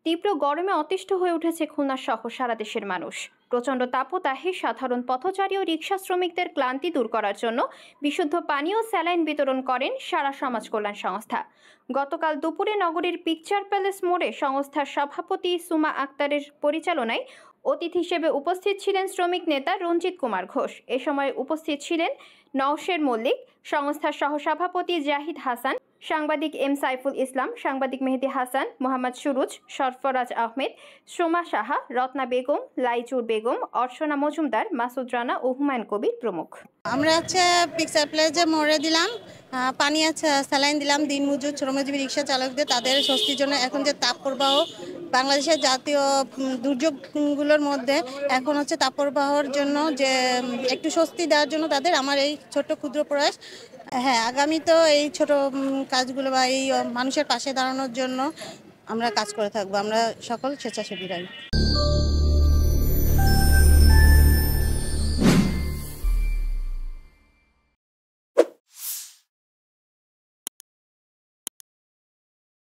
তীব্র গরমে অতিষ্ঠ হয়ে উঠেছে খুলনা সহ সারা দেশের মানুষ। প্রচণ্ড তাপদাহে সাধারণ পথচারী ও রিকশা শ্রমিকদের ক্লান্তি দূর করার জন্য বিশুদ্ধ পানি ও স্যালাইন বিতরণ করেন সারা সমাজ কল্যাণ সংস্থা। গতকাল দুপুরে নগরীর পিকচার প্যালেস মোড়ে সংস্থার সভাপতি সুমা আক্তারের পরিচালনায় অতিথি হিসেবে উপস্থিত ছিলেন শ্রমিক নেতা রঞ্জিত কুমার ঘোষ। এ সময় উপস্থিত ছিলেন নওশের মল্লিক, সংস্থার সহসভাপতি জাহিদ হাসান, সাংবাদিক এম সাইফুল ইসলাম, সাংবাদিক মেহেদি হাসান, মোহাম্মদ সুরুজ, সরফরাজ আহমেদ, সোমা সাহা, রত্না বেগম, লাইচুর বেগম, অর্চনা মজুমদার, মাসুদ রানা ও হুমায়ুন কবির প্রমুখ। আমরা পিকচার প্লেসে মোড়ে দিলাম পানি স্যালাইন দিলাম দিনমজুর শ্রমজীবী রিক্সা চালকদের, তাদের স্বস্তির জন্য। এখন যে তাপ প্রবাহ বাংলাদেশের জাতীয় দুর্যোগগুলোর মধ্যে এখন তাপ প্রবাহের জন্য যে একটু স্বস্তি দেওয়ার জন্য তাদের আমার এই ছোট্ট ক্ষুদ্র প্রয়াস। হ্যাঁ, আগামী তো এই ছোট কাজগুলো বা এই মানুষের পাশে দাঁড়ানোর জন্য আমরা কাজ করে থাকবো, আমরা সকল স্বেচ্ছাসেবীরাই।